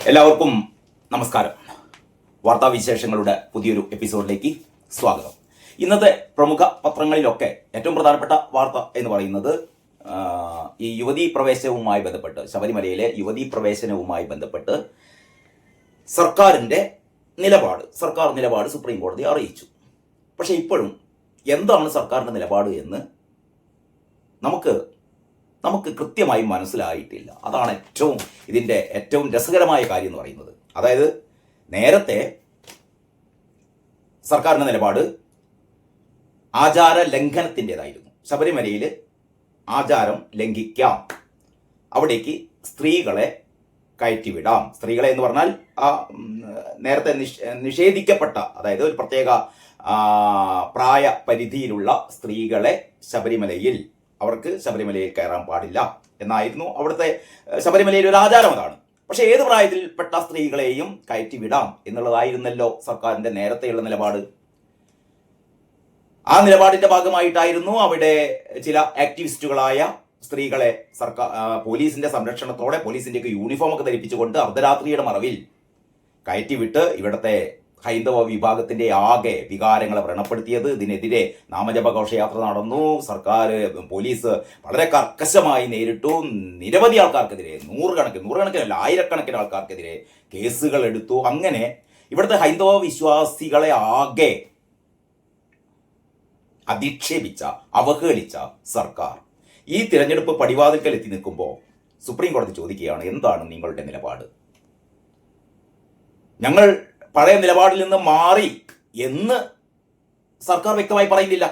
എല്ലാവർക്കും നമസ്കാരം. വാർത്താവിശേഷങ്ങളുടെ പുതിയൊരു എപ്പിസോഡിലേക്ക് സ്വാഗതം. ഇന്നത്തെ പ്രമുഖ പത്രങ്ങളിലൊക്കെ ഏറ്റവും പ്രധാനപ്പെട്ട വാർത്ത എന്ന് പറയുന്നത് ഈ യുവതീ പ്രവേശനവുമായി ബന്ധപ്പെട്ട്, ശബരിമലയിലെ യുവതീ പ്രവേശനവുമായി ബന്ധപ്പെട്ട് സർക്കാർ നിലപാട് സുപ്രീം കോടതി അറിയിച്ചു. പക്ഷേ ഇപ്പോഴും എന്താണ് സർക്കാരിൻ്റെ നിലപാട് എന്ന് നമുക്ക് കൃത്യമായി മനസ്സിലായിട്ടില്ല. അതാണ് ഇതിൻ്റെ ഏറ്റവും രസകരമായ കാര്യം എന്ന് പറയുന്നത്. അതായത് നേരത്തെ സർക്കാരിൻ്റെ നിലപാട് ആചാര ലംഘനത്തിൻ്റെതായിരുന്നു. ശബരിമലയിൽ ആചാരം ലംഘിക്കാം, അവിടേക്ക് സ്ത്രീകളെ കയറ്റിവിടാം. സ്ത്രീകളെ എന്ന് പറഞ്ഞാൽ നേരത്തെ നിഷേധിക്കപ്പെട്ട, അതായത് ഒരു പ്രത്യേക പ്രായ പരിധിയിലുള്ള സ്ത്രീകളെ അവർക്ക് ശബരിമലയിൽ കയറാൻ പാടില്ല എന്നായിരുന്നു അവിടുത്തെ ശബരിമലയിൽ ഒരു ആചാരം. അതാണ്. പക്ഷെ ഏത് പ്രായത്തിൽപ്പെട്ട സ്ത്രീകളെയും കയറ്റിവിടാം എന്നുള്ളതായിരുന്നല്ലോ സർക്കാരിന്റെ നേരത്തെയുള്ള നിലപാട്. ആ നിലപാടിന്റെ ഭാഗമായിട്ടായിരുന്നു അവിടെ ചില ആക്ടിവിസ്റ്റുകളായ സ്ത്രീകളെ പോലീസിന്റെ സംരക്ഷണത്തോടെ, പോലീസിന്റെയൊക്കെ യൂണിഫോം ഒക്കെ ധരിപ്പിച്ചുകൊണ്ട് അർദ്ധരാത്രിയുടെ മറവിൽ കയറ്റിവിട്ട് ഇവിടുത്തെ ഹൈന്ദവ വിഭാഗത്തിന്റെ ആകെ വികാരങ്ങളെ വ്രണപ്പെടുത്തിയത്. ഇതിനെതിരെ നാമജപ ഘോഷയാത്ര നടന്നു. പോലീസ് വളരെ കർക്കശമായി നേരിട്ടു. നിരവധി ആൾക്കാർക്കെതിരെ, നൂറുകണക്കിനല്ല ആയിരക്കണക്കിന് ആൾക്കാർക്കെതിരെ കേസുകൾ എടുത്തു. അങ്ങനെ ഇവിടുത്തെ ഹൈന്ദവ വിശ്വാസികളെ ആകെ അധിക്ഷേപിച്ച, അവഹേളിച്ച സർക്കാർ ഈ തിരഞ്ഞെടുപ്പ് പടിവാതിൽക്കൽ എത്തി നിൽക്കുമ്പോൾ സുപ്രീം കോടതി ചോദിക്കുകയാണ്, എന്താണ് നിങ്ങളുടെ നിലപാട്? ഞങ്ങൾ പഴയ നിലപാടിൽ നിന്ന് മാറി എന്ന് സർക്കാർ വ്യക്തമായി പറയുന്നില്ല.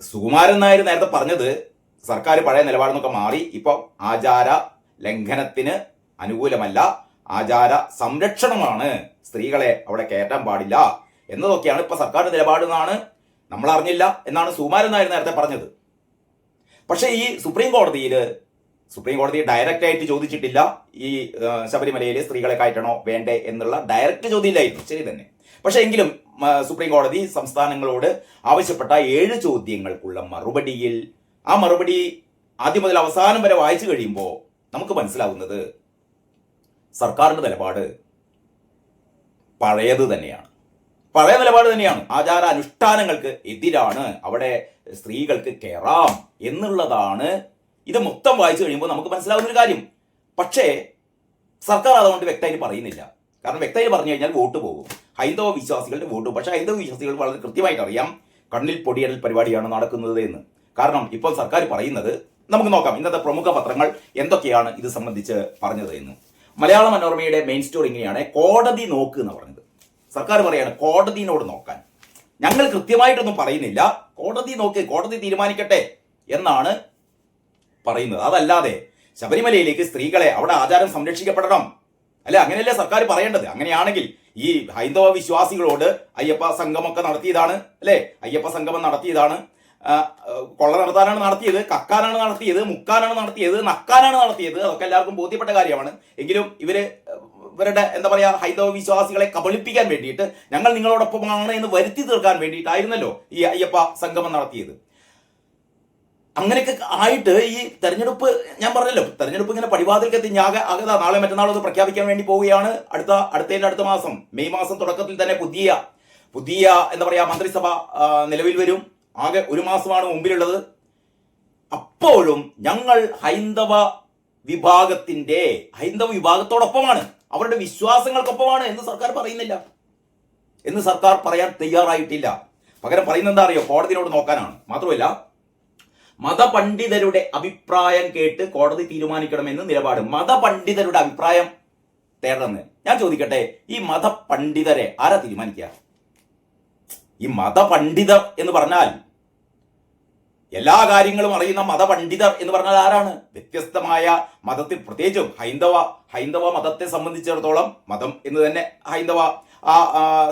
സുകുമാരൻ നായർ നേരത്തെ പറഞ്ഞത് സർക്കാർ പഴയ നിലപാടിൽ നിന്നൊക്കെ മാറി, ഇപ്പോൾ ആചാര ലംഘനത്തിന് അനുകൂലമല്ല, ആചാര സംരക്ഷണമാണ്, സ്ത്രീകളെ അവിടെ കയറ്റാൻ പാടില്ല എന്നതൊക്കെയാണ് ഇപ്പൊ സർക്കാരിന്റെ നിലപാടെന്നാണ് നമ്മൾ അറിഞ്ഞില്ല എന്നാണ് സുകുമാരൻ നായർ നേരത്തെ പറഞ്ഞത്. പക്ഷേ ഈ സുപ്രീം കോടതി ഡയറക്റ്റ് ആയിട്ട് ചോദിച്ചിട്ടില്ല ഈ ശബരിമലയിൽ സ്ത്രീകളെ കയറ്റണോ വേണ്ടേ എന്നുള്ള ഡയറക്റ്റ് ചോദ്യമില്ലായിരുന്നു. ശരി തന്നെ. പക്ഷെ എങ്കിലും സുപ്രീം കോടതി സംസ്ഥാനങ്ങളോട് ആവശ്യപ്പെട്ട 7 ചോദ്യങ്ങൾക്കുള്ള മറുപടിയിൽ, ആ മറുപടി ആദ്യം മുതൽ അവസാനം വരെ വായിച്ചു കഴിയുമ്പോൾ നമുക്ക് മനസ്സിലാവുന്നത് സർക്കാരിന്റെ നിലപാട് പഴയ നിലപാട് തന്നെയാണ്. ആചാര അനുഷ്ഠാനങ്ങൾക്ക് എതിരാണ്, അവിടെ സ്ത്രീകൾക്ക് കയറാം എന്നുള്ളതാണ്. ഇത് മൊത്തം വായിച്ചു കഴിയുമ്പോൾ നമുക്ക് മനസ്സിലാവുന്ന ഒരു കാര്യം. പക്ഷേ സർക്കാർ അതുകൊണ്ട് വ്യക്തമായിട്ട് പറയുന്നില്ല. കാരണം വ്യക്തമായിട്ട് പറഞ്ഞു കഴിഞ്ഞാൽ വോട്ട് പോകും, ഹൈന്ദവ വിശ്വാസികളുടെ വോട്ട്. പക്ഷേ ഹൈന്ദവ വിശ്വാസികൾ വളരെ കൃത്യമായിട്ട് അറിയാം കണ്ണിൽ പൊടിയടൽ പരിപാടിയാണ് നടക്കുന്നത് എന്ന്. കാരണം ഇപ്പോൾ സർക്കാർ പറയുന്നത് നമുക്ക് നോക്കാം. ഇന്നത്തെ പ്രമുഖ പത്രങ്ങൾ എന്തൊക്കെയാണ് ഇത് സംബന്ധിച്ച് പറഞ്ഞത് എന്ന്. മലയാള മനോരമയുടെ മെയിൻ സ്റ്റോറി ഇങ്ങനെയാണ്, കോടതി നോക്ക് എന്ന് പറഞ്ഞത്. സർക്കാർ പറയാണ് കോടതിയോട് നോക്കാൻ. ഞങ്ങൾ കൃത്യമായിട്ടൊന്നും പറയുന്നില്ല, കോടതി നോക്ക്, കോടതി തീരുമാനിക്കട്ടെ എന്നാണ് പറയുന്നത്. അതല്ലാതെ ശബരിമലയിലേക്ക് സ്ത്രീകളെ, അവിടെ ആചാരം സംരക്ഷിക്കപ്പെടണം, അല്ലെ, അങ്ങനെയല്ലേ സർക്കാർ പറയേണ്ടത്. അങ്ങനെയാണെങ്കിൽ ഈ ഹൈന്ദവ വിശ്വാസികളോട് അയ്യപ്പ സംഗമൊക്കെ നടത്തിയതാണ്, അല്ലെ, അയ്യപ്പ സംഗമം നടത്തിയതാണ്, കൊള്ള നടത്താനാണ് നടത്തിയത്, കക്കാനാണ് നടത്തിയത്, മുക്കാനാണ് നടത്തിയത്, നക്കാനാണ് നടത്തിയത്. അതൊക്കെ എല്ലാവർക്കും ബോധ്യപ്പെട്ട കാര്യമാണ്. എങ്കിലും ഇവരുടെ എന്താ പറയാ, ഹൈന്ദവ വിശ്വാസികളെ കബളിപ്പിക്കാൻ വേണ്ടിയിട്ട്, ഞങ്ങൾ നിങ്ങളോടൊപ്പമാണ് എന്ന് വരുത്തി തീർക്കാൻ വേണ്ടിയിട്ടായിരുന്നല്ലോ ഈ അയ്യപ്പ സംഗമം നടത്തിയത്. അങ്ങനെയൊക്കെ ആയിട്ട് ഈ തെരഞ്ഞെടുപ്പ്, ഞാൻ പറഞ്ഞല്ലോ, തെരഞ്ഞെടുപ്പ് ഇങ്ങനെ പടിവാതിൽക്കെത്തി നാളെ മറ്റന്നാളോ അത് പ്രഖ്യാപിക്കാൻ വേണ്ടി പോവുകയാണ്. അടുത്ത മാസം, മെയ് മാസം തുടക്കത്തിൽ തന്നെ പുതിയ എന്താ പറയാ മന്ത്രിസഭ നിലവിൽ വരും. ആകെ ഒരു മാസമാണ് മുമ്പിലുള്ളത്. അപ്പോഴും ഞങ്ങൾ ഹൈന്ദവ വിഭാഗത്തോടൊപ്പമാണ്, അവരുടെ വിശ്വാസങ്ങൾക്കൊപ്പമാണ് എന്ന് സർക്കാർ പറയുന്നില്ല, എന്ന് സർക്കാർ പറയാൻ തയ്യാറായിട്ടില്ല. പകരം പറയുന്നത് എന്താ അറിയോ, കോടതിയോട് നോക്കാനാണ്. മാത്രമല്ല, മതപണ്ഡിതരുടെ അഭിപ്രായം കേട്ട് കോടതി തീരുമാനിക്കണമെന്ന് നിലപാട്. മതപണ്ഡിതരുടെ അഭിപ്രായം തേടണമെന്ന്. ഞാൻ ചോദിക്കട്ടെ, ഈ മതപണ്ഡിതരെ ആരാ തീരുമാനിക്കുക? ഈ മതപണ്ഡിതർ എന്ന് പറഞ്ഞാൽ, എല്ലാ കാര്യങ്ങളും അറിയുന്ന മതപണ്ഡിതർ എന്ന് പറഞ്ഞാൽ ആരാണ്? വ്യത്യസ്തമായ മതത്തിൽ, പ്രത്യേകിച്ചും ഹൈന്ദവ മതത്തെ സംബന്ധിച്ചിടത്തോളം, മതം എന്ന് തന്നെ ഹൈന്ദവ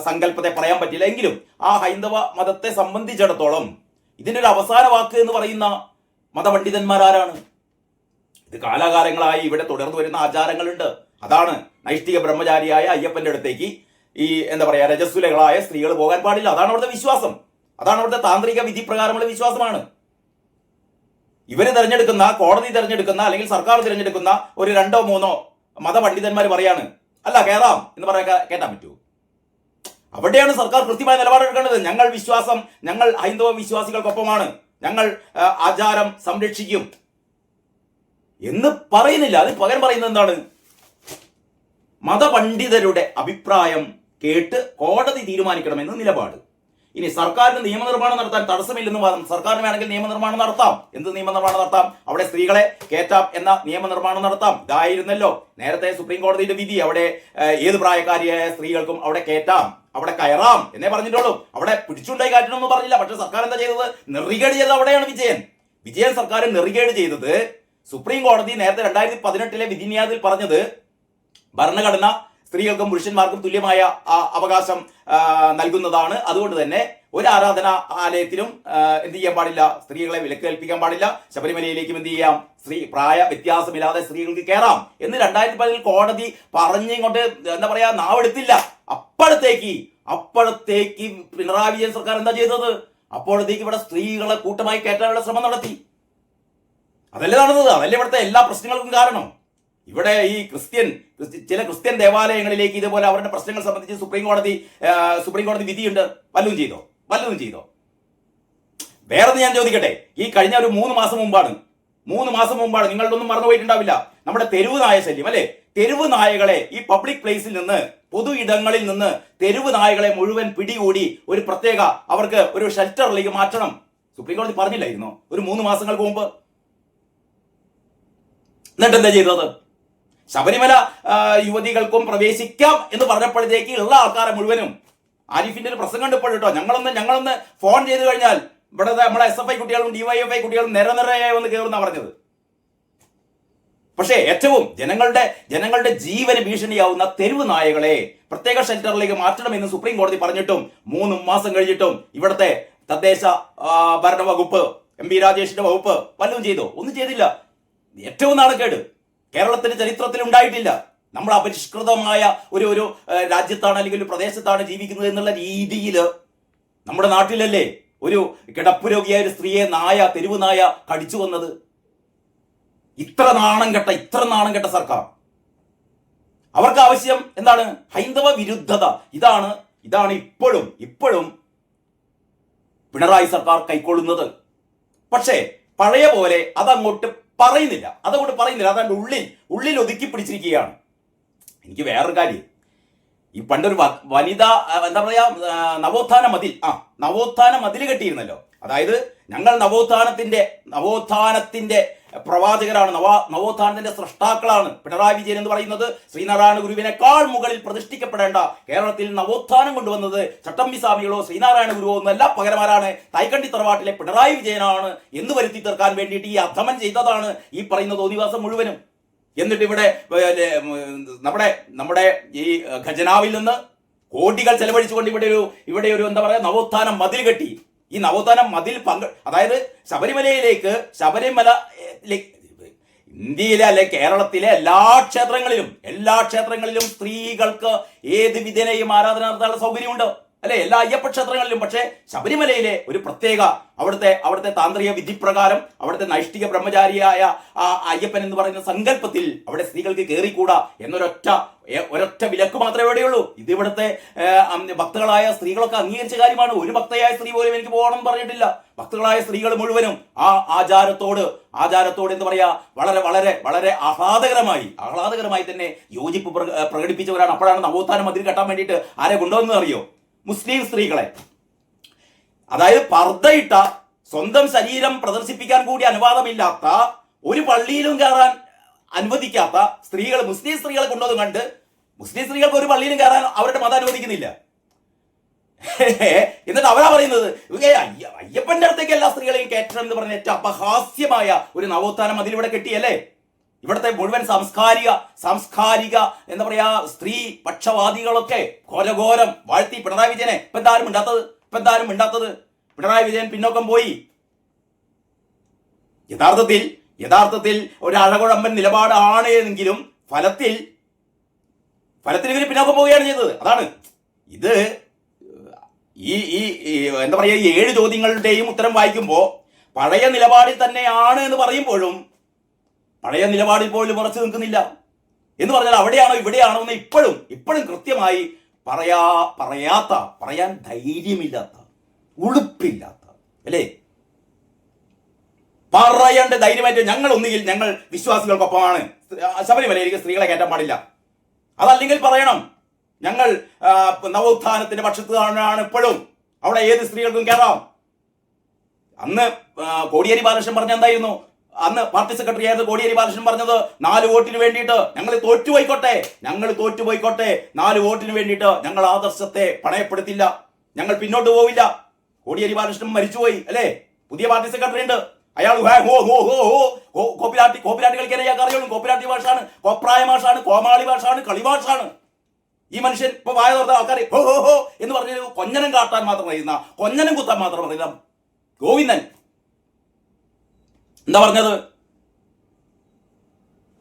സങ്കല്പത്തെ പറയാൻ പറ്റില്ല, എങ്കിലും ആ ഹൈന്ദവ മതത്തെ സംബന്ധിച്ചിടത്തോളം ഇതിൻ്റെ ഒരു അവസാന വാക്ക് എന്ന് പറയുന്ന മതപണ്ഡിതന്മാരാരാണ്? ഇത് കാലാകാലങ്ങളായി ഇവിടെ തുടർന്നു വരുന്ന ആചാരങ്ങളുണ്ട്. അതാണ് നൈഷ്ഠിക ബ്രഹ്മചാരിയായ അയ്യപ്പന്റെ അടുത്തേക്ക് ഈ എന്താ പറയാ രജസ്സുലകളായ സ്ത്രീകൾ പോകാൻ പാടില്ല. അതാണ് അവിടുത്തെ വിശ്വാസം. അതാണ് അവിടുത്തെ താന്ത്രിക വിധി പ്രകാരമുള്ള വിശ്വാസമാണ്. ഇവര് തിരഞ്ഞെടുക്കുന്ന, കോടതി തിരഞ്ഞെടുക്കുന്ന അല്ലെങ്കിൽ സർക്കാർ തിരഞ്ഞെടുക്കുന്ന ഒരു 2-3 മതപണ്ഡിതന്മാർ പറയാണ് അല്ല കയറാം എന്ന് പറയാൻ കേട്ടാൻ പറ്റൂ? അവിടെയാണ് സർക്കാർ കൃത്യമായ നിലപാടെടുക്കേണ്ടത്. ഞങ്ങൾ ഹൈന്ദവ വിശ്വാസികൾക്കൊപ്പമാണ്, ഞങ്ങൾ ആചാരം സംരക്ഷിക്കും എന്ന് പറയുന്നില്ല. അതിന് പകരം പറയുന്നത് എന്താണ്? മതപണ്ഡിതരുടെ അഭിപ്രായം കേട്ട് കോടതി തീരുമാനിക്കണമെന്ന് നിലപാട്. ഇനി സർക്കാരിന് നിയമനിർമ്മാണം നടത്താൻ തടസ്സമില്ലെന്ന് വാദം. സർക്കാരിന് വേണമെങ്കിൽ നിയമനിർമ്മാണം നടത്താം. എന്ത് നിയമനിർമ്മാണം നടത്താം? അവിടെ സ്ത്രീകളെ കയറ്റാം എന്ന നിയമനിർമ്മാണം നടത്താം. ഇതായിരുന്നല്ലോ നേരത്തെ സുപ്രീം കോടതിയുടെ വിധി. അവിടെ ഏത് പ്രായക്കാരിയായ സ്ത്രീകൾക്കും അവിടെ കയറ്റാം, അവിടെ കയറാം എന്നേ പറഞ്ഞിട്ടുള്ളൂ. അവിടെ പിടിച്ചുണ്ടായി കയറ്റണമെന്ന് പറഞ്ഞില്ല. പക്ഷെ സർക്കാർ എന്താ ചെയ്തത്? നെറികേട് ചെയ്തത് അവിടെയാണ് വിജയൻ സർക്കാർ നെറികേട് ചെയ്തത്. സുപ്രീം കോടതി നേരത്തെ 2018 വിധിന്യായത്തിൽ പറഞ്ഞത് ഭരണഘടന സ്ത്രീകൾക്കും പുരുഷന്മാർക്കും തുല്യമായ അവകാശം നൽകുന്നതാണ്. അതുകൊണ്ട് തന്നെ ഒരു ആരാധനാ ആലയത്തിലും എന്ത് ചെയ്യാൻ പാടില്ല? സ്ത്രീകളെ വിലക്ക് കൽപ്പിക്കാൻ പാടില്ല. ശബരിമലയിലേക്കും എന്ത് ചെയ്യാം? പ്രായ വ്യത്യാസമില്ലാതെ സ്ത്രീകൾക്ക് കയറാം എന്ന് 2010 കോടതി പറഞ്ഞിങ്ങോട്ട് എന്താ പറയാ നാവെടുത്തില്ല. അപ്പോഴത്തേക്ക് പിണറായി വിജയൻ സർക്കാർ എന്താ ചെയ്തത്? അപ്പോഴത്തേക്ക് ഇവിടെ സ്ത്രീകളെ കൂട്ടമായി കയറ്റാനുള്ള ശ്രമം നടത്തി. അതല്ലേ നടന്നത്? അതല്ലേ ഇവിടുത്തെ എല്ലാ പ്രശ്നങ്ങൾക്കും കാരണം. ഇവിടെ ഈ ചില ക്രിസ്ത്യൻ ദേവാലയങ്ങളിലേക്ക് ഇതുപോലെ അവരുടെ പ്രശ്നങ്ങൾ സംബന്ധിച്ച് സുപ്രീം കോടതി വിധിയുണ്ട്. വല്ലതും ചെയ്തോ? വേറെ ഞാൻ ചോദിക്കട്ടെ, ഈ കഴിഞ്ഞ ഒരു 3 മാസം മുമ്പാണ് നിങ്ങളൊന്നും മറന്നുപോയിട്ടുണ്ടാവില്ല, നമ്മുടെ തെരുവ് നായ ശല്യം അല്ലെ? തെരുവ് നായകളെ ഈ പബ്ലിക് പ്ലേസിൽ നിന്ന്, പൊതു ഇടങ്ങളിൽ നിന്ന് തെരുവ് നായകളെ മുഴുവൻ പിടികൂടി ഒരു പ്രത്യേക അവർക്ക് ഒരു ഷെൽട്ടറിലേക്ക് മാറ്റണം. സുപ്രീം കോടതി പറഞ്ഞില്ലായിരുന്നോ ഒരു 3 മാസങ്ങൾക്ക് മുമ്പ്? എന്നിട്ട് എന്താ ചെയ്തത്? ശബരിമല യുവതികൾക്കും പ്രവേശിക്കാം എന്ന് പറഞ്ഞപ്പോഴത്തേക്ക് ഉള്ള ആൾക്കാരെ മുഴുവനും ആരിഫിന്റെ ഒരു പ്രസംഗം കണ്ടപ്പോൾ കേട്ടോ, ഞങ്ങളൊന്ന് ഫോൺ ചെയ്ത് കഴിഞ്ഞാൽ ഇവിടെ നമ്മളെ SFI കുട്ടികളും DYFI കുട്ടികളും നിരനിരയായി വന്ന് കയറുന്ന പറഞ്ഞത്. പക്ഷേ ഏറ്റവും ജനങ്ങളുടെ ജീവന് ഭീഷണിയാവുന്ന തെരുവ് നായകളെ പ്രത്യേക ഷെൽട്ടറിലേക്ക് മാറ്റണമെന്ന് സുപ്രീം കോടതി പറഞ്ഞിട്ടും 3 മാസം കഴിഞ്ഞിട്ടും ഇവിടുത്തെ തദ്ദേശ ഭരണ വകുപ്പ്, MP രാജേഷിന്റെ വകുപ്പ് വല്ലതും ചെയ്തോ? ഒന്നും ചെയ്തില്ല. ഏറ്റവും നാണക്കേട് കേരളത്തിന്റെ ചരിത്രത്തിൽ ഉണ്ടായിട്ടില്ല. നമ്മൾ അപരിഷ്കൃതമായ ഒരു രാജ്യത്താണ് അല്ലെങ്കിൽ ഒരു പ്രദേശത്താണ് ജീവിക്കുന്നത് എന്നുള്ള രീതിയിൽ നമ്മുടെ നാട്ടിലല്ലേ ഒരു കിടപ്പ് രോഗിയായ ഒരു സ്ത്രീയെ തെരുവ് നായ കടിച്ചു വന്നത്? ഇത്ര നാണം കെട്ട സർക്കാർ. അവർക്ക് ആവശ്യം എന്താണ്? ഹൈന്ദവ വിരുദ്ധത. ഇതാണ് ഇപ്പോഴും പിണറായി സർക്കാർ കൈക്കൊള്ളുന്നത്. പക്ഷേ പഴയ പോലെ അതങ്ങോട്ട് പറയുന്നില്ല. അതാണ്ട് ഉള്ളിൽ ഒതുക്കി പിടിച്ചിരിക്കുകയാണ്. എനിക്ക് വേറൊരു കാര്യം, ഈ പണ്ടൊരു വനിതാ എന്താ പറയാ നവോത്ഥാന മതിൽ കെട്ടിയിരുന്നല്ലോ. അതായത് ഞങ്ങൾ നവോത്ഥാനത്തിന്റെ പ്രവാചകരാണ്, നവോത്ഥാനത്തിന്റെ സൃഷ്ടാക്കളാണ്. പിണറായി വിജയൻ എന്ന് പറയുന്നത് ശ്രീനാരായണ ഗുരുവിനേക്കാൾ മുകളിൽ പ്രതിഷ്ഠിക്കപ്പെടേണ്ട, കേരളത്തിൽ നവോത്ഥാനം കൊണ്ടുവന്നത് ചട്ടമ്പി സ്വാമികളോ ശ്രീനാരായണ ഗുരുവോ എന്നല്ല, പകരമാരാണ് തൈക്കണ്ടി തറവാട്ടിലെ പിണറായി വിജയനാണ് എന്ന് വരുത്തി തീർക്കാൻ വേണ്ടിയിട്ട് ഈ അധമൻ ചെയ്തതാണ് ഈ പറയുന്ന തോന്നിവാസം മുഴുവനും. എന്നിട്ട് ഇവിടെ നമ്മുടെ ഈ ഖജനാവിൽ നിന്ന് കോടികൾ ചെലവഴിച്ചുകൊണ്ട് ഇവിടെ ഒരു എന്താ പറയാ നവോത്ഥാന മതിൽ കെട്ടി. ഈ നവോത്ഥാന മതിൽ അതായത് ഇന്ത്യയിലെ അല്ലെ കേരളത്തിലെ എല്ലാ ക്ഷേത്രങ്ങളിലും സ്ത്രീകൾക്ക് ഏത് വിധേനയും ആരാധന നടത്താനുള്ള സൗകര്യമുണ്ട് അല്ലെ? എല്ലാ അയ്യപ്പ ക്ഷേത്രങ്ങളിലും. പക്ഷേ ശബരിമലയിലെ ഒരു പ്രത്യേക അവിടുത്തെ താന്ത്രിക വിധിപ്രകാരം അവിടുത്തെ നൈഷ്ഠിക ബ്രഹ്മചാരിയായ ആ അയ്യപ്പൻ എന്ന് പറയുന്ന സങ്കല്പത്തിൽ അവിടെ സ്ത്രീകൾക്ക് കയറിക്കൂടാ ഒരൊറ്റ വിലക്ക് മാത്രമേ എവിടെയുള്ളൂ. ഇത് ഇവിടുത്തെ ഭക്തകളായ സ്ത്രീകളൊക്കെ അംഗീകരിച്ച കാര്യമാണ്. ഒരു ഭക്തയായ സ്ത്രീ പോലും എനിക്ക് പോകണം പറഞ്ഞിട്ടില്ല. ഭക്തകളായ സ്ത്രീകൾ മുഴുവനും ആ ആചാരത്തോട് എന്താ പറയാ വളരെ വളരെ വളരെ ആഹ്ലാദകരമായി തന്നെ യോജിപ്പ് പ്രകടിപ്പിച്ചവരാണ്. അപ്പോഴാണ് നവോത്ഥാന മതിൽ കെട്ടാൻ വേണ്ടിയിട്ട് ആരെ കൊണ്ടുവന്നത് അറിയോ? മുസ്ലിം സ്ത്രീകളെ. അതായത് പർദ്ദയിട്ട, സ്വന്തം ശരീരം പ്രദർശിപ്പിക്കാൻ കൂടി അനുവാദമില്ലാത്ത, ഒരു പള്ളിയിലും കയറാൻ അനുവദിക്കാത്ത മുസ്ലിം സ്ത്രീകളെ കൊണ്ടുവന്ന് കണ്ട് മുസ്ലിം സ്ത്രീകൾക്ക് ഒരു പള്ളിയിലും കയറാൻ അവരുടെ മതം അനുവദിക്കുന്നില്ല. എന്നിട്ട് അവരാ പറയുന്നത് അയ്യപ്പന്റെ അടുത്തേക്ക് എല്ലാ സ്ത്രീകളെയും കയറ്റണം എന്ന് പറഞ്ഞ ഏറ്റവും അപഹാസ്യമായ ഒരു നവോത്ഥാനം അതിലൂടെ കെട്ടിയല്ലേ? ഇവിടുത്തെ മുഴുവൻ സാംസ്കാരിക എന്താ പറയാ സ്ത്രീ പക്ഷവാദികളൊക്കെ ഘോരഘോരം വാഴ്ത്തി പിണറായി വിജയനെ. ഇപ്പൊ എന്താരും മിണ്ടാത്തത്? പിണറായി വിജയൻ പിന്നോക്കം പോയി. യഥാർത്ഥത്തിൽ ഒരു അഴകുഴമ്പൻ നിലപാടാണ് എങ്കിലും ഫലത്തിൽ ഇവര് പിന്നോക്കം പോവുകയാണ് ചെയ്തത്. അതാണ് ഈ എന്താ പറയാ ഈ 7 ചോദ്യങ്ങളുടെയും ഉത്തരം വായിക്കുമ്പോൾ പഴയ നിലപാടിൽ തന്നെയാണ് എന്ന് പറയുമ്പോഴും പഴയ നിലപാടിൽ പോലും ഉറച്ചു നിൽക്കുന്നില്ല. എന്ന് പറഞ്ഞാൽ അവിടെയാണോ ഇവിടെയാണോ എന്ന് ഇപ്പോഴും കൃത്യമായി പറയാൻ ധൈര്യമില്ലാത്ത, ഉളുപ്പില്ലാത്ത, അല്ലേ? പറയേണ്ട ധൈര്യമായിട്ട് ഞങ്ങൾ വിശ്വാസികൾക്കൊപ്പമാണ്, ശബരിമലയിലേക്ക് സ്ത്രീകളെ കയറ്റാൻ പാടില്ല. അതല്ലെങ്കിൽ പറയണം ഞങ്ങൾ നവോത്ഥാനത്തിന്റെ പക്ഷത്താണ് ഇപ്പോഴും, അവിടെ ഏത് സ്ത്രീകൾക്കും കയറാം. അന്ന് കോടിയേരി ബാലകൃഷ്ണൻ പറഞ്ഞ എന്തായിരുന്നു? അന്ന് പാർട്ടി സെക്രട്ടറി ആയിരുന്നു കോടിയേരി ബാലകൃഷ്ണൻ പറഞ്ഞത് 4 വോട്ടിന് വേണ്ടിയിട്ട് ഞങ്ങൾ തോറ്റുപോയിക്കോട്ടെ, 4 വോട്ടിന് വേണ്ടിയിട്ട് ഞങ്ങൾ ആദർശത്തെ പണയപ്പെടുത്തില്ല, ഞങ്ങൾ പിന്നോട്ട് പോവില്ല. കോടിയേരി ബാലകൃഷ്ണൻ മരിച്ചുപോയി, അല്ലേ? പുതിയ പാർട്ടി സെക്രട്ടറി ഉണ്ട്. അയാൾ കോപ്പിലാട്ടി കളിക്കാൻ അയാൾക്ക് അറിയുള്ളൂ. കോപ്പിലാട്ടി ഭാഷയാണ്, കോപ്രായ ഭാഷയാണ്, കോമാളി ഭാഷയാണ്, കളിഭാഷാണ്. ഈ മനുഷ്യൻ ഇപ്പൊ വായ തുറന്ന ആൾക്കാർ ഹോ എന്ന് പറഞ്ഞ കൊഞ്ഞനം കാട്ടാൻ മാത്രം അറിയുന്ന, കൊഞ്ഞനം കുത്താൻ മാത്രം അറിയുന്ന ഗോവിന്ദൻ എന്താ പറഞ്ഞത്?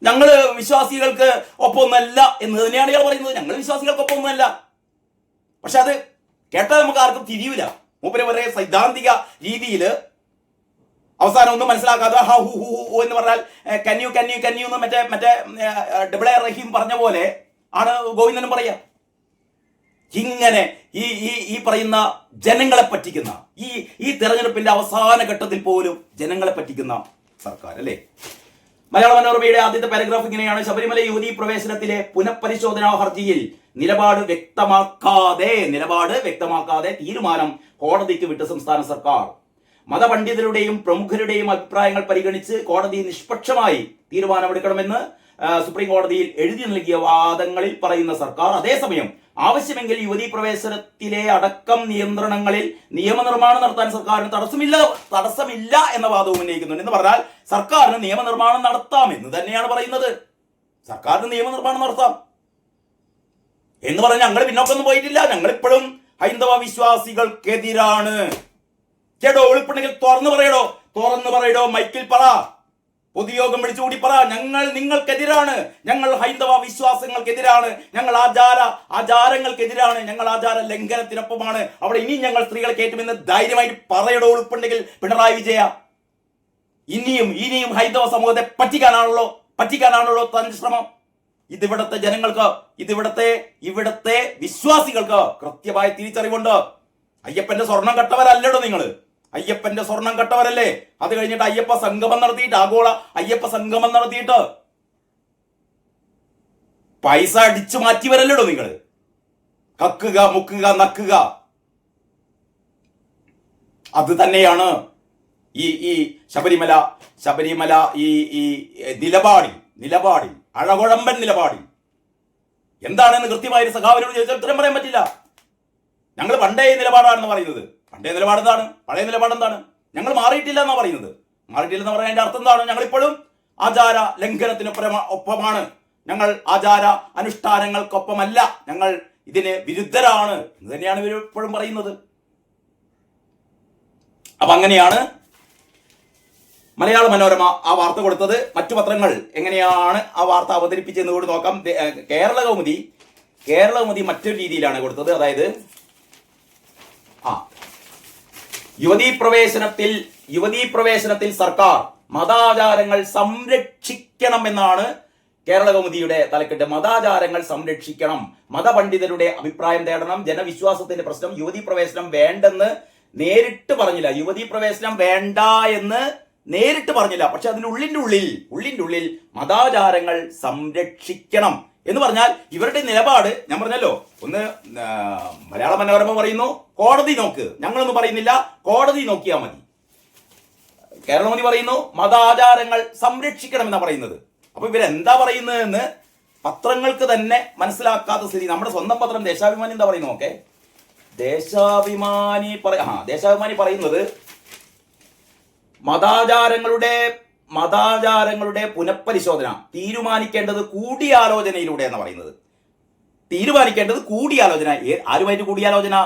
ഞങ്ങള് വിശ്വാസികൾക്ക് ഒപ്പമൊന്നല്ല എന്ന് തന്നെയാണ് ഇയാൾ പറയുന്നത്. ഞങ്ങൾ വിശ്വാസികൾക്ക് ഒപ്പമൊന്നുമല്ല. പക്ഷെ അത് കേട്ടാൽ നമുക്ക് ആർക്കും തിരിയൂല. മൂപ്പര് വരെ സൈദ്ധാന്തിക രീതിയിൽ അവസാനം ഒന്നും മനസ്സിലാക്കാതെ ഹ ഹു ഹു എന്ന് പറഞ്ഞാൽ കന്യു എന്ന് മറ്റേ ഡബിളെ റഹീം പറഞ്ഞ പോലെ ആണ് ഗോവിന്ദനും പറയാ. ഇങ്ങനെ ഈ പറയുന്ന ജനങ്ങളെ പറ്റിക്കുന്ന ഈ തെരഞ്ഞെടുപ്പിന്റെ അവസാന ഘട്ടത്തിൽ പോലും ജനങ്ങളെ പറ്റിക്കുന്ന സർക്കാർ, അല്ലേ? മലയാള മനോരമയുടെ ആദ്യത്തെ പാരഗ്രാഫ് ഇങ്ങനെയാണ്: ശബരിമല യുവതീ പ്രവേശനത്തിലെ പുനഃപരിശോധനാ ഹർജിയിൽ നിലപാട് വ്യക്തമാക്കാതെ തീരുമാനം കോടതിക്ക് വിട്ട് സംസ്ഥാന സർക്കാർ. മതപണ്ഡിതരുടെയും പ്രമുഖരുടെയും അഭിപ്രായങ്ങൾ പരിഗണിച്ച് കോടതി നിഷ്പക്ഷമായി തീരുമാനമെടുക്കണമെന്ന് സുപ്രീം കോടതിയിൽ എഴുതി നൽകിയ വാദങ്ങളിൽ പറയുന്ന സർക്കാർ, അതേസമയം ആവശ്യമെങ്കിൽ യുവതീ പ്രവേശനത്തിലെ അടക്കം നിയന്ത്രണങ്ങളിൽ നിയമനിർമ്മാണം നടത്താൻ സർക്കാരിന് തടസ്സമില്ല എന്ന വാദവും ഉന്നയിക്കുന്നുണ്ട്. എന്ന് പറഞ്ഞാൽ സർക്കാരിന് നിയമനിർമ്മാണം നടത്താം എന്ന് തന്നെയാണ് പറയുന്നത്. സർക്കാരിന് നിയമനിർമ്മാണം നടത്താം എന്ന് പറഞ്ഞാൽ ഞങ്ങൾ പിന്നോക്കൊന്നും പോയിട്ടില്ല, ഞങ്ങൾ ഇപ്പോഴും ഹൈന്ദവ വിശ്വാസികൾക്കെതിരാണ്. കേടോ, എളുപ്പുണ്ടെങ്കിൽ തുറന്നു പറയടോ, മൈക്കിൽ പറ, പൊതുയോഗം വിളിച്ചുകൂടി പറ, ഞങ്ങൾ നിങ്ങൾക്കെതിരാണ്, ഞങ്ങൾ ഹൈന്ദവ വിശ്വാസങ്ങൾക്കെതിരാണ്, ഞങ്ങൾ ആചാരങ്ങൾക്കെതിരാണ്, ഞങ്ങൾ ആചാര ലംഘനത്തിനൊപ്പമാണ്, അവിടെ ഇനി ഞങ്ങൾ സ്ത്രീകളെ കയറ്റുമെന്ന് ധൈര്യമായിട്ട് പറയടോ എളുപ്പുണ്ടെങ്കിൽ പിണറായി വിജയ. ഇനിയും ഹൈന്ദവ സമൂഹത്തെ പറ്റിക്കാനാണല്ലോ തന്റെ ശ്രമം. ഇതിവിടത്തെ ജനങ്ങൾക്ക്, ഇവിടത്തെ വിശ്വാസികൾക്ക് കൃത്യമായ തിരിച്ചറിവുണ്ട്. അയ്യപ്പന്റെ സ്വർണം കട്ടവരല്ലടോ നിങ്ങൾ, അയ്യപ്പന്റെ സ്വർണം കട്ടവരല്ലേ? അത് കഴിഞ്ഞിട്ട് അയ്യപ്പ സംഗമം നടത്തിയിട്ട്, ആഗോള അയ്യപ്പ സംഗമം നടത്തിയിട്ട് പൈസ അടിച്ചു മാറ്റിവരല്ലടോ നിങ്ങൾ. കക്കുക, മുക്കുക, നക്കുക. അത് തന്നെയാണ് ഈ ശബരിമല ഈ നിലപാടിൽ അഴകുഴമ്പൻ നിലപാടിൽ എന്താണെന്ന് കൃത്യമായൊരു സഖാവിനോട് ചോദിച്ചാൽ ഉത്തരം പറയാൻ പറ്റില്ല. ഞങ്ങൾ പണ്ടേ നിലപാടാണെന്ന് പറയുന്നത്. പഴയ നിലപാട് എന്താണ്? ഞങ്ങൾ മാറിയിട്ടില്ല എന്നാ പറയുന്നത്. മാറിയിട്ടില്ലെന്ന് പറയാൻ അതിന്റെ അർത്ഥം എന്താണ്? ഞങ്ങളിപ്പോഴും ആചാര ലംഘനത്തിനൊപ്പമാണ്, ഞങ്ങൾ ആചാര അനുഷ്ഠാനങ്ങൾക്കൊപ്പമല്ല, ഞങ്ങൾ ഇതിന് വിരുദ്ധരാണ് എന്ന് തന്നെയാണ് ഇവർ ഇപ്പോഴും പറയുന്നത്. അപ്പൊ അങ്ങനെയാണ് മലയാള മനോരമ ആ വാർത്ത കൊടുത്തത്. മറ്റു പത്രങ്ങൾ എങ്ങനെയാണ് ആ വാർത്ത അവതരിപ്പിച്ചതെന്ന് കൂടി നോക്കാം. കേരളകൗമുദി മറ്റൊരു രീതിയിലാണ് കൊടുത്തത്. അതായത് യുവതീ പ്രവേശനത്തിൽ സർക്കാർ മതാചാരങ്ങൾ സംരക്ഷിക്കണം എന്നാണ് കേരളകൗമുദിയുടെ തലക്കെട്ട്. മതാചാരങ്ങൾ സംരക്ഷിക്കണം, മതപണ്ഡിതരുടെ അഭിപ്രായം തേടണം, ജനവിശ്വാസത്തിന്റെ പ്രശ്നം. യുവതീ പ്രവേശനം വേണ്ടെന്ന് നേരിട്ട് പറഞ്ഞില്ല, യുവതീ പ്രവേശനം വേണ്ട എന്ന് നേരിട്ട് പറഞ്ഞില്ല. പക്ഷെ അതിനുള്ളിൻ്റെ ഉള്ളിൽ മതാചാരങ്ങൾ സംരക്ഷിക്കണം എന്ന് പറഞ്ഞാൽ ഇവരുടെ നിലപാട് ഞാൻ പറഞ്ഞല്ലോ. ഒന്ന് മലയാള മനോരമ പറയുന്നു കോടതി നോക്ക്, ഞങ്ങളൊന്നും പറയുന്നില്ല, കോടതി നോക്കിയാൽ മതി. കേരളമോദി പറയുന്നു മതാചാരങ്ങൾ സംരക്ഷിക്കണം എന്നാ പറയുന്നത്. അപ്പൊ ഇവരെന്താ പറയുന്നതെന്ന് പത്രങ്ങൾക്ക് തന്നെ മനസ്സിലാക്കാത്ത സ്ഥിതി. നമ്മുടെ സ്വന്തം പത്രം ദേശാഭിമാനി എന്താ പറയുന്നു? ഓക്കെ, ദേശാഭിമാനി പറയുന്നത് മതാചാരങ്ങളുടെ പുനഃപരിശോധന തീരുമാനിക്കേണ്ടത് കൂടിയാലോചനയിലൂടെ എന്ന് പറയുന്നത്. തീരുമാനിക്കേണ്ടത് കൂടിയാലോചന. ആരുമായിട്ട് കൂടിയാലോചന?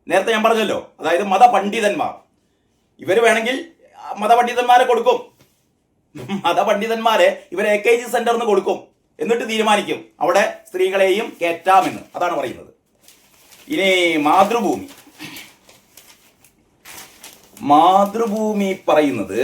നേരത്തെ ഞാൻ പറഞ്ഞല്ലോ, അതായത് മതപണ്ഡിതന്മാർ. ഇവർ വേണമെങ്കിൽ മതപണ്ഡിതന്മാരെ കൊടുക്കും, മതപണ്ഡിതന്മാരെ ഇവരെ AKG സെന്ററിന് കൊടുക്കും, എന്നിട്ട് തീരുമാനിക്കും അവിടെ സ്ത്രീകളെയും കയറ്റാമെന്ന്. അതാണ് പറയുന്നത്. ഇനി മാതൃഭൂമി മാതൃഭൂമി പറയുന്നത്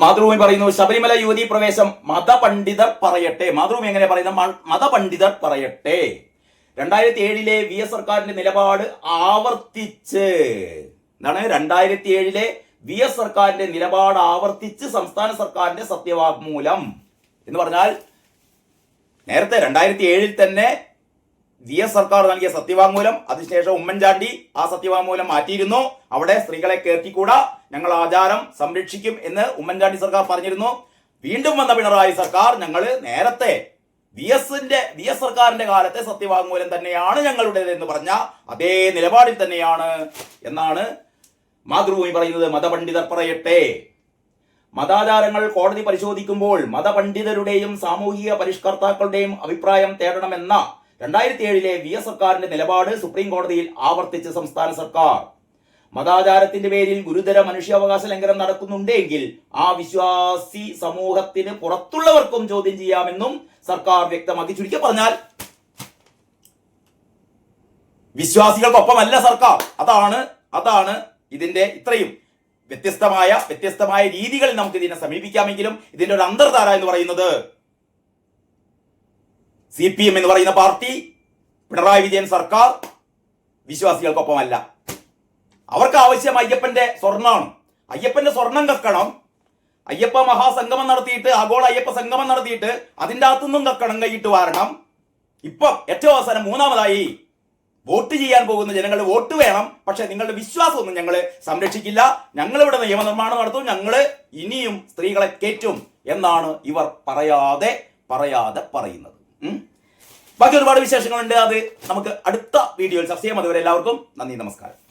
മാതൃഭൂമി പറയുന്നു ശബരിമല യുവതി പ്രവേശം മതപണ്ഡിതർ പറയട്ടെ. മാതൃഭൂമി എങ്ങനെ പറയുന്ന മതപണ്ഡിതർ പറയട്ടെ. 2007 VS സർക്കാരിന്റെ നിലപാട് ആവർത്തിച്ച് എന്താണ് 2007 VS സർക്കാരിന്റെ നിലപാട് ആവർത്തിച്ച് സംസ്ഥാന സർക്കാരിന്റെ സത്യവാങ്മൂലം എന്ന് പറഞ്ഞാൽ നേരത്തെ 2007 തന്നെ VS സർക്കാർ നൽകിയ സത്യവാങ്മൂലം, അതിനുശേഷം ഉമ്മൻചാണ്ടി ആ സത്യവാങ്മൂലം മാറ്റിയിരുന്നു. അവിടെ സ്ത്രീകളെ കയറ്റിക്കൂടാ, ഞങ്ങൾ ആചാരം സംരക്ഷിക്കും എന്ന് ഉമ്മൻചാണ്ടി സർക്കാർ പറഞ്ഞിരുന്നു. വീണ്ടും വന്ന പിണറായി സർക്കാർ ഞങ്ങൾ നേരത്തെ VS സർക്കാരിന്റെ കാലത്തെ സത്യവാങ്മൂലം തന്നെയാണ് ഞങ്ങളുടേത് എന്ന് പറഞ്ഞ അതേ നിലപാടിൽ തന്നെയാണ് എന്നാണ് മാതൃഭൂമി പറയുന്നത്. മതപണ്ഡിതർ പറയട്ടെ. മതാചാരങ്ങൾ കോടതി പരിശോധിക്കുമ്പോൾ മതപണ്ഡിതരുടെയും സാമൂഹിക പരിഷ്കർത്താക്കളുടെയും അഭിപ്രായം തേടണമെന്ന 2007 VS സർക്കാരിന്റെ നിലപാട് സുപ്രീം കോടതിയിൽ ആവർത്തിച്ച് സംസ്ഥാന സർക്കാർ. മതാചാരത്തിന്റെ പേരിൽ ഗുരുതര മനുഷ്യാവകാശ ലംഘനം നടക്കുന്നുണ്ടെങ്കിൽ ആ വിശ്വാസി സമൂഹത്തിന് പുറത്തുള്ളവർക്കും ചോദ്യം ചെയ്യാമെന്നും സർക്കാർ വ്യക്തമാക്കി. ചുരുക്കി പറഞ്ഞാൽ വിശ്വാസികൾക്കൊപ്പമല്ല സർക്കാർ. അതാണ് ഇതിന്റെ ഇത്രയും വ്യത്യസ്തമായ രീതികളിൽ നമുക്ക് ഇതിനെ സമീപിക്കാമെങ്കിലും ഇതിന്റെ ഒരു അന്തർധാര എന്ന് പറയുന്നത് CPM എന്ന് പറയുന്ന പാർട്ടി, പിണറായി വിജയൻ സർക്കാർ വിശ്വാസികൾക്കൊപ്പമല്ല. അവർക്ക് ആവശ്യം അയ്യപ്പന്റെ സ്വർണ്ണമാണ്. അയ്യപ്പന്റെ സ്വർണം കക്കണം. അയ്യപ്പ മഹാസംഗമം നടത്തിയിട്ട്, ആഗോള അയ്യപ്പ സംഗമം നടത്തിയിട്ട് അതിൻ്റെ അകത്തുനിന്നും കക്കണം, കൈയിട്ട് വാരണം. ഇപ്പം ഏറ്റവും അവസാനം മൂന്നാമതായി വോട്ട് ചെയ്യാൻ പോകുന്ന ജനങ്ങൾ വോട്ട് വേണം, പക്ഷെ നിങ്ങളുടെ വിശ്വാസമൊന്നും ഞങ്ങൾ സംരക്ഷിക്കില്ല, ഞങ്ങളിവിടെ നിയമനിർമ്മാണം നടത്തും, ഞങ്ങൾ ഇനിയും സ്ത്രീകളെ കയറ്റും എന്നാണ് ഇവർ പറയാതെ പറയുന്നത്. ബാക്കി ഒരുപാട് വിശേഷങ്ങളുണ്ട്, അത് നമുക്ക് അടുത്ത വീഡിയോയിൽ ചർച്ച ചെയ്യാം. അതുവരെ എല്ലാവർക്കും നന്ദി, നമസ്കാരം.